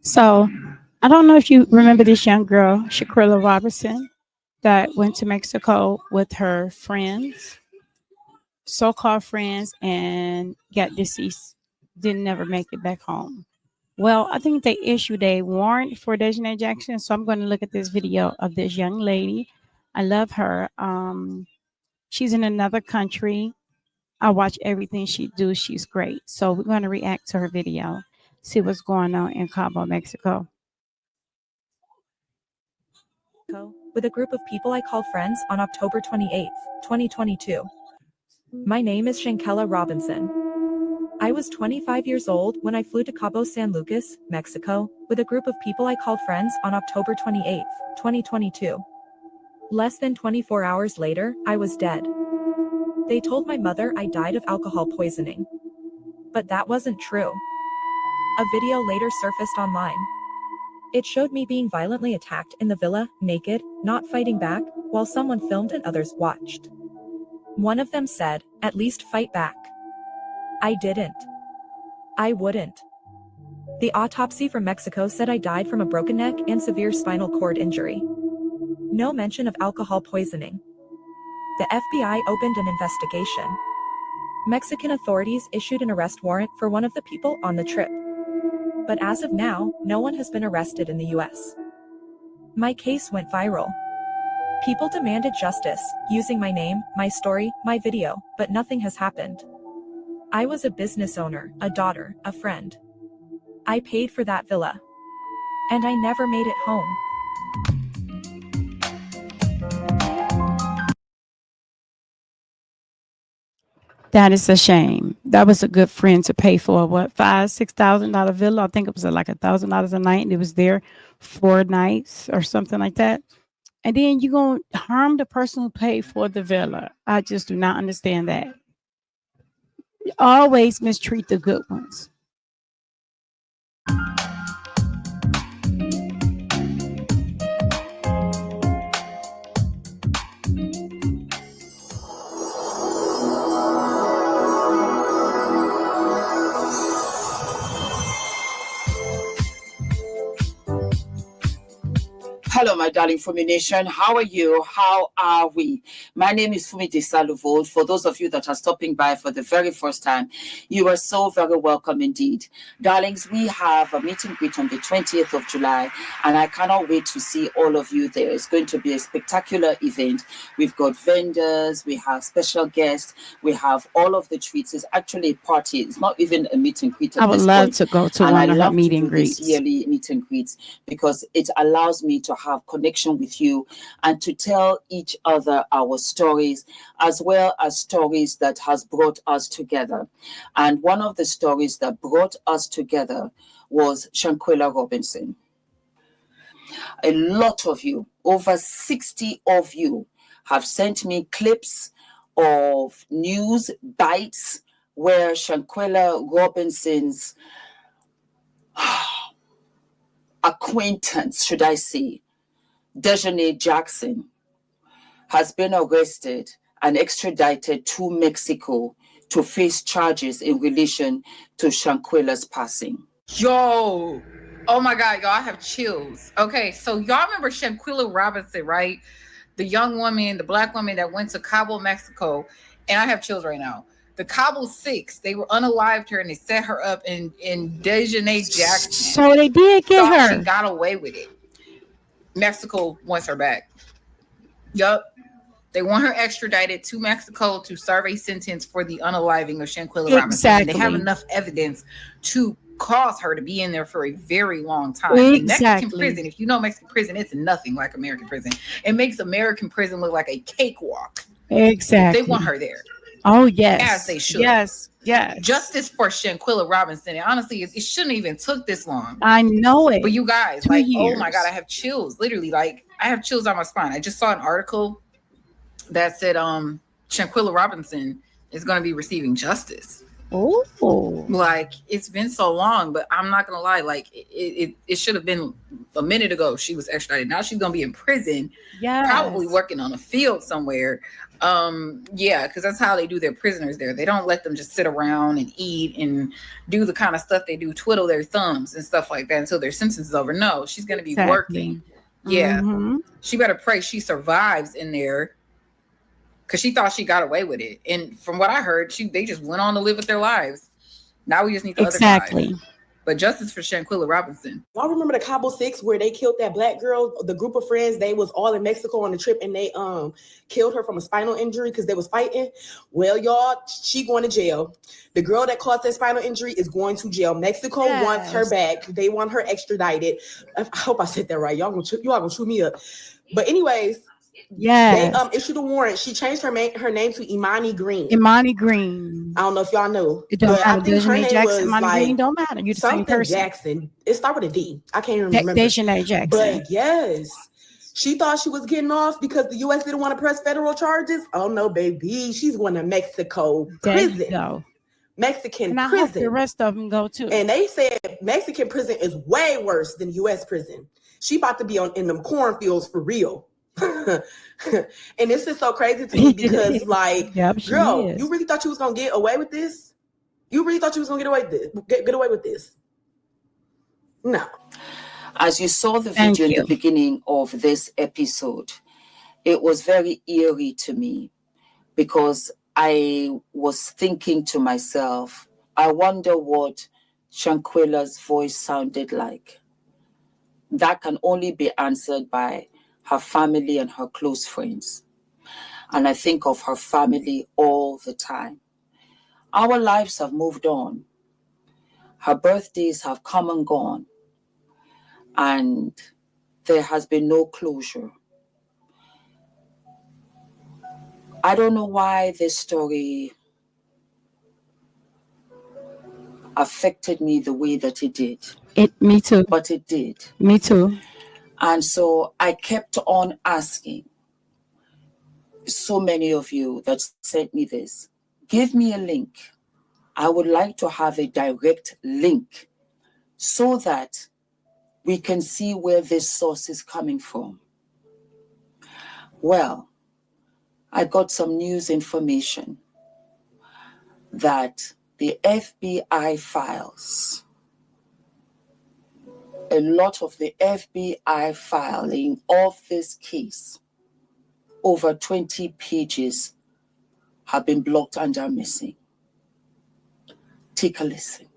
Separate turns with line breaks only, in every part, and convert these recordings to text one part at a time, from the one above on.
So I don't know if you remember this young girl, Shaquilla Robertson, that went to Mexico with her friends, so-called friends, and got deceased. Didn't never make it back home. Well, I think they issued a warrant for Daejhanae Jackson. So I'm going to look at this video of this young lady. I love her. She's in another country. I watch everything she do. She's great. So we're going to react to her video, see what's going on in Cabo, Mexico.
With a group of people I call friends on October 28, 2022. My name is Shanquella Robinson. I was 25 years old when I flew to Cabo San Lucas, Mexico, with a group of people I call friends on October 28, 2022. Less than 24 hours later, I was dead. They told my mother I died of alcohol poisoning. But that wasn't true. A video later surfaced online. It showed me being violently attacked in the villa, naked, not fighting back, while someone filmed and others watched. One of them said, "At least fight back." I didn't. I wouldn't. The autopsy from Mexico said I died from a broken neck and severe spinal cord injury. No mention of alcohol poisoning. The FBI opened an investigation. Mexican authorities issued an arrest warrant for one of the people on the trip. But as of now, no one has been arrested in the US. My case went viral. People demanded justice, using my name, my story, my video, but nothing has happened. I was a business owner, a daughter, a friend. I paid for that villa. And I never made it home.
That is a shame. That was a good friend to pay for what, $5,000-$6,000 villa. I think it was like $1,000 a night, and it was there 4 nights or something like that. And then you're gonna harm the person who paid for the villa. I just do not understand that. Always mistreat the good ones.
Hello, my darling Fumi Nation. How are you? How are we? My name is Fumi Desaluvo. For those of you that are stopping by for the very first time, you are so very welcome indeed. Darlings, we have a meet and greet on the 20th of July, and I cannot wait to see all of you there. It's going to be a spectacular event. We've got vendors, we have special guests, we have all of the treats. It's actually a party. It's not even a meet and greet at
I would
this
love
point.
to go to
And I
one of her
love
meet
to
and
do this
greets.
yearly meet and greets because it allows me to have connection with you and to tell each other our stories, as well as stories that has brought us together. And one of the stories that brought us together was Shanquella Robinson. A lot of you, over 60 of you, have sent me clips of news bites where Shanquella Robinson's acquaintance, should I say, Daejhanae Jackson, has been arrested and extradited to Mexico to face charges in relation to Shanquella's passing.
Yo, oh my God, y'all, I have chills. Okay, so y'all remember Shanquella Robinson, right? The young woman, the black woman that went to Cabo, Mexico, and I have chills right now. The Cabo Six, they were unalived her and they set her up in Daejhanae Jackson.
So they did get
Thought she
her.
got away with it. Mexico wants her back. Yup. They want her extradited to Mexico to serve a sentence for the unaliving of Shanquella Robinson.
Exactly.
They have enough evidence to cause her to be in there for a very long time. In Mexican prison, if you know Mexican prison, it's nothing like American prison. It makes American prison look like a cakewalk.
Exactly.
They want her there.
Oh, yes.
As they should.
Yes. Yes.
Justice for Shanquella Robinson. And honestly, it shouldn't even took this long.
I know it.
But you guys,
2
like,
years.
oh my God, I have chills. Literally, like, I have chills on my spine. I just saw an article that said Shanquella Robinson is going to be receiving justice.
Oh,
Like, it's been so long, but I'm not gonna lie, like it should have been a minute ago she was extradited. Now she's gonna be in prison,
yes.
probably working on a field somewhere. Yeah, because that's how they do their prisoners there. They don't let them just sit around and eat and do the kind of stuff they do, twiddle their thumbs and stuff like that until their sentence is over. No, she's gonna be working. Yeah.
Mhm.
She better pray she survives in there, because she thought she got away with it. And from what I heard, they just went on to live with their lives. Now we just need the other
Exactly.
side. But justice for Shanquella Robinson.
Y'all remember the Cabo Six where they killed that black girl? The group of friends, they was all in Mexico on the trip, and they killed her from a spinal injury because they was fighting. Well, y'all, she going to jail. The girl that caused that spinal injury is going to jail. Mexico wants her back. They want her extradited. I hope I said that right. Y'all gonna chew me up. But anyways,
yeah,
they issued a warrant. She changed her name to Imani Green.
Imani Green.
I don't know if y'all know.
It don't
but
matter.
I think her name
Jackson,
was
Imani
like
Green don't matter. You the same
something
person.
Jackson. It started with a D. I can't even remember.
Daejhanae Jackson.
But yes, she thought she was getting off because the U.S. didn't want to press federal charges. Oh no, baby, she's going to Mexico prison.
There you go.
Mexican
and I
prison.
hope the rest of them go too.
And they said Mexican prison is way worse than U.S. prison. She about to be in them cornfields for real. And this is so crazy to me because, like,
yep,
girl, you really thought you was gonna get away with this? You really thought you was gonna get away with this? No.
As you saw the video in the beginning of this episode, it was very eerie to me because I was thinking to myself, I wonder what Shanquella's voice sounded like. That can only be answered by her family and her close friends. And I think of her family all the time. Our lives have moved on. Her birthdays have come and gone. And there has been no closure. I don't know why this story affected me the way that it did.
Me too.
But it did.
Me too.
And so I kept on asking so many of you that sent me this, give me a link. I would like to have a direct link so that we can see where this source is coming from. Well, I got some news information that the FBI files, a lot of the FBI filing of this case, over 20 pages, have been blocked and are missing. Take a listen.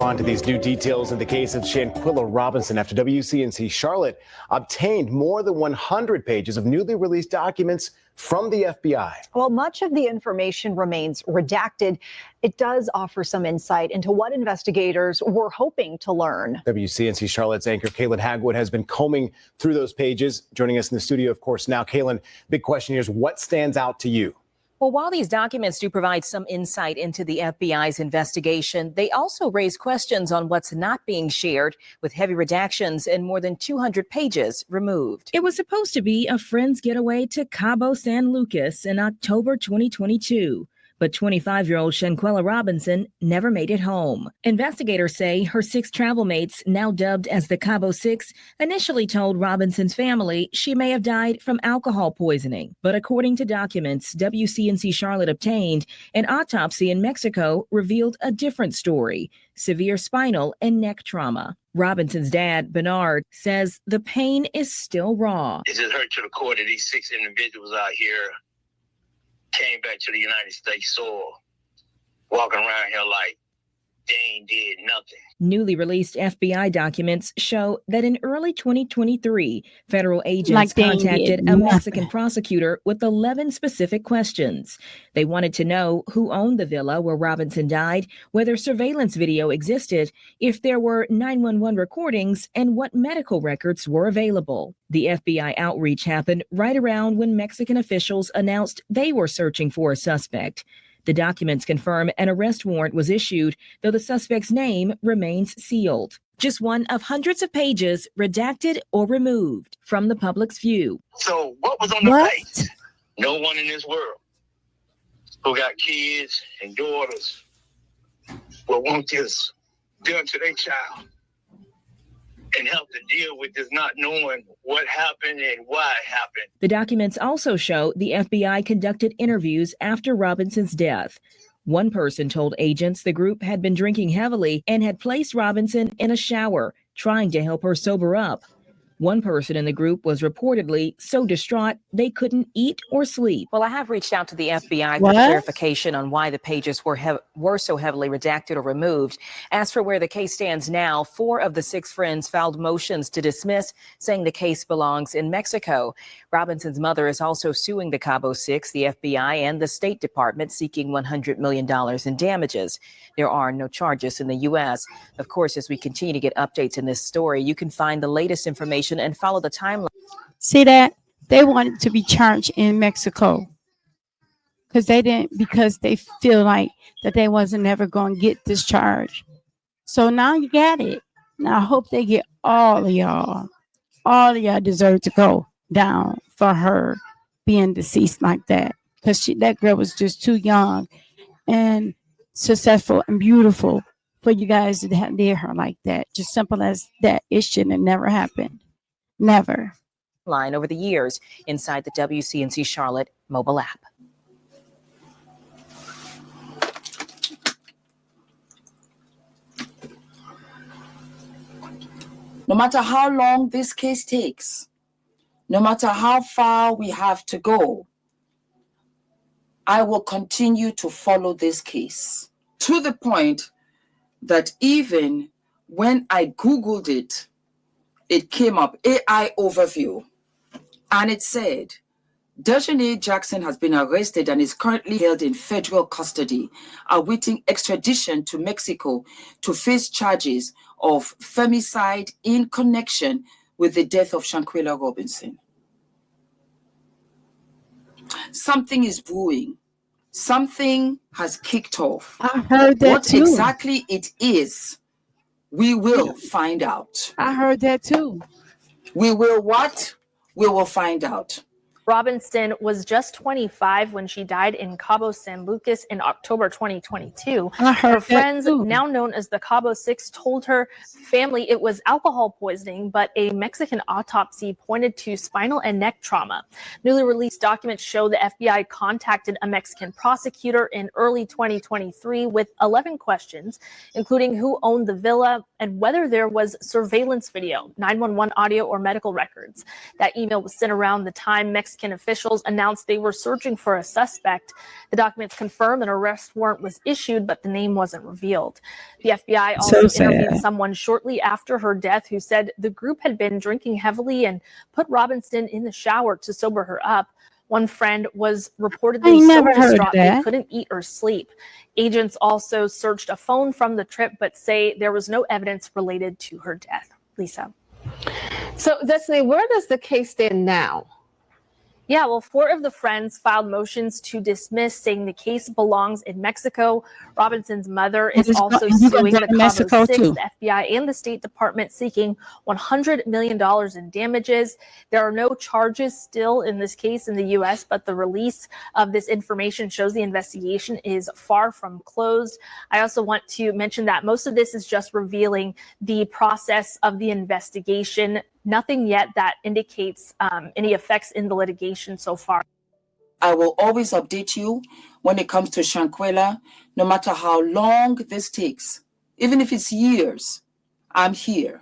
On to these new details in the case of Shanquella Robinson after WCNC Charlotte obtained more than 100 pages of newly released documents from the FBI.
Well, much of the information remains redacted. It does offer some insight into what investigators were hoping to learn.
WCNC Charlotte's anchor Kaylin Hagwood has been combing through those pages, joining us in the studio, of course, now. Kaylin, big question here is what stands out to you?
Well, while these documents do provide some insight into the FBI's investigation, they also raise questions on what's not being shared, with heavy redactions and more than 200 pages removed.
It was supposed to be a friend's getaway to Cabo San Lucas in October 2022. But 25-year-old Shanquella Robinson never made it home. Investigators say her 6 travel mates, now dubbed as the Cabo Six, initially told Robinson's family she may have died from alcohol poisoning. But according to documents WCNC Charlotte obtained, an autopsy in Mexico revealed a different story: severe spinal and neck trauma. Robinson's dad, Bernard, says the pain is still raw.
It just hurt to the core that these 6 individuals out here came back to the United States soil, walking around here like they ain't did nothing.
Newly released FBI documents show that in early 2023, federal agents contacted a Mexican prosecutor with 11 specific questions. They wanted to know who owned the villa where Robinson died, whether surveillance video existed, if there were 911 recordings, and what medical records were available. The FBI outreach happened right around when Mexican officials announced they were searching for a suspect. The documents confirm an arrest warrant was issued, though the suspect's name remains sealed. Just one of hundreds of pages redacted or removed from the public's view.
So what was on the page? No one in this world who got kids and daughters will want this done to their child and help to deal with this not knowing what happened and why it happened.
The documents also show the FBI conducted interviews after Robinson's death. One person told agents the group had been drinking heavily and had placed Robinson in a shower, trying to help her sober up. One person in the group was reportedly so distraught they couldn't eat or sleep.
Well, I have reached out to the FBI for clarification on why the pages were so heavily redacted or removed. As for where the case stands now, 4 of the 6 friends filed motions to dismiss, saying the case belongs in Mexico. Robinson's mother is also suing the Cabo Six, the FBI, and the State Department, seeking $100 million in damages. There are no charges in the U.S. Of course, as we continue to get updates in this story, you can find the latest information and follow the timeline.
See that? They wanted to be charged in Mexico because they feel like that they wasn't ever going to get discharged. So now you got it. Now I hope they get all of y'all. All of y'all deserve to go down for her being deceased like that, because that girl was just too young and successful and beautiful for you guys to have near her like that. Just simple as that. It shouldn't have never happened. Never.
Line over the years inside the WCNC Charlotte mobile app.
No matter how long this case takes, no matter how far we have to go, I will continue to follow this case to the point that even when I Googled it, it came up, AI overview, and it said, Daejhanae Jackson has been arrested and is currently held in federal custody, awaiting extradition to Mexico to face charges of femicide in connection with the death of Shanquella Robinson. Something is brewing. Something has kicked off.
I heard that
what
too.
Exactly it is, we will find out.
I heard that too.
We will what? We will find out.
Robinson was just 25 when she died in Cabo San Lucas in October 2022. Her friends, now known as the Cabo Six, told her family it was alcohol poisoning, but a Mexican autopsy pointed to spinal and neck trauma. Newly released documents show the FBI contacted a Mexican prosecutor in early 2023 with 11 questions, including who owned the villa and whether there was surveillance video, 911 audio, or medical records. That email was sent around the time Mexican officials announced they were searching for a suspect. The documents confirm an arrest warrant was issued, but the name wasn't revealed. The FBI also interviewed someone shortly after her death who said the group had been drinking heavily and put Robinson in the shower to sober her up. One friend was reportedly so distraught they couldn't eat or sleep. Agents also searched a phone from the trip, but say there was no evidence related to her death. Lisa.
So, Daejhanae, where does the case stand now?
Yeah, well, 4 of the friends filed motions to dismiss, saying the case belongs in Mexico. Robinson's mother is also suing the Cabo Six, the FBI, and the State Department, seeking $100 million in damages. There are no charges still in this case in the U.S., but the release of this information shows the investigation is far from closed. I also want to mention that most of this is just revealing the process of the investigation. Nothing yet that indicates any effects in the litigation so far.
I will always update you when it comes to Shanquella, no matter how long this takes. Even if it's years, I'm here.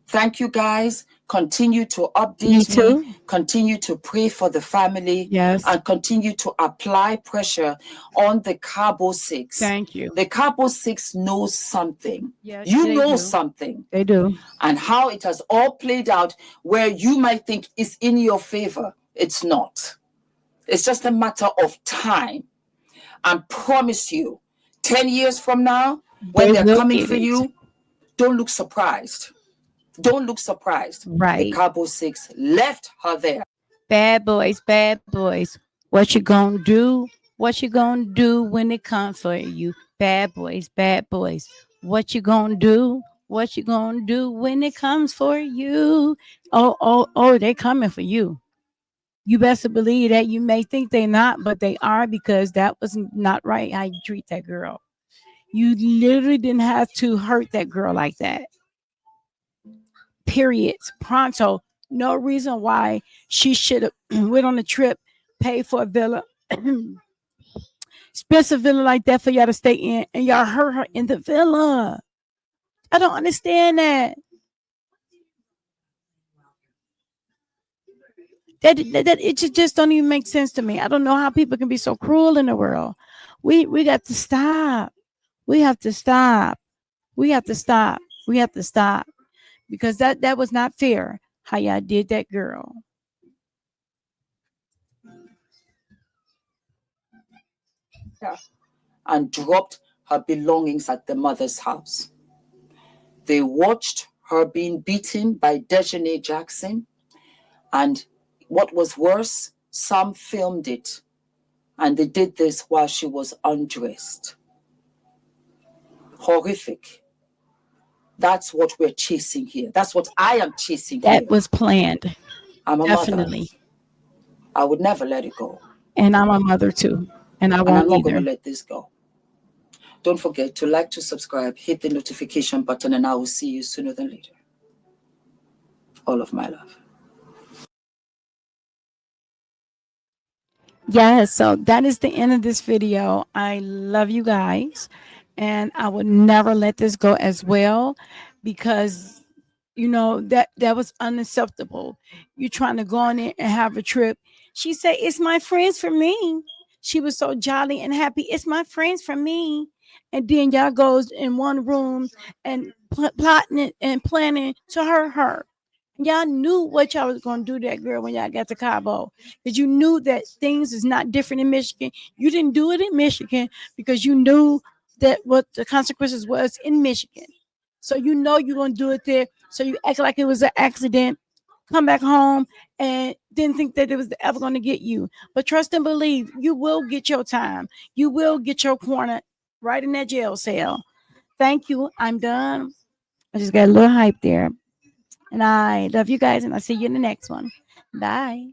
Thank you, guys. Continue to update me. Continue to pray for the family.
Yes.
And continue to apply pressure on the Cabo Six.
Thank you.
The Cabo Six knows something.
Yes,
you know something.
They do.
And how it has all played out where you might think it's in your favor. It's not. It's just a matter of time. I promise you, 10 years from now, when they're coming for you, don't look surprised. Don't look surprised.
Right.
The Cabo Six left her there.
Bad boys, bad boys. What you gonna do? What you gonna do when they come for you? Bad boys, bad boys. What you gonna do? What you gonna do when it comes for you? Oh, they coming for you. You best believe that. You may think they're not, but they are, because that was not right how you treat that girl. You literally didn't have to hurt that girl like that. Period. Pronto. No reason why she should have went on a trip, paid for a villa, expensive villa like that for y'all to stay in, and y'all hurt her in the villa. I don't understand that. That it just don't even make sense to me. I don't know how people can be so cruel in the world. We got to stop. We have to stop. We have to stop. We have to stop. Because that was not fair how y'all did that girl.
And dropped her belongings at the mother's house. They watched her being beaten by Daejhanae Jackson. And what was worse, some filmed it. And they did this while she was undressed. Horrific. That's what we're chasing here. That's what I am chasing here.
That was planned.
I'm a
Definitely.
mother. I would never let it go.
And I'm a mother too. And I'm
not
either.
going to let this go. Don't forget to like, to subscribe, hit the notification button, and I will see you sooner than later. All of my love.
Yes, so that is the end of this video. I love you guys, and I would never let this go as well, because that was unacceptable. You're trying to go on there and have a trip. She said, "It's my friends for me." She was so jolly and happy. "It's my friends for me." And then y'all goes in one room and plotting it and planning to hurt her. Y'all knew what y'all was going to do to that girl when y'all got to Cabo, because you knew that things is not different in Michigan. You didn't do it in Michigan because you knew that what the consequences was in Michigan. So you're going to do it there. So you act like it was an accident, come back home, and didn't think that it was ever going to get you. But trust and believe, you will get your time. You will get your corner right in that jail cell. Thank you. I'm done. I just got a little hype there. And I love you guys, and I'll see you in the next one. Bye.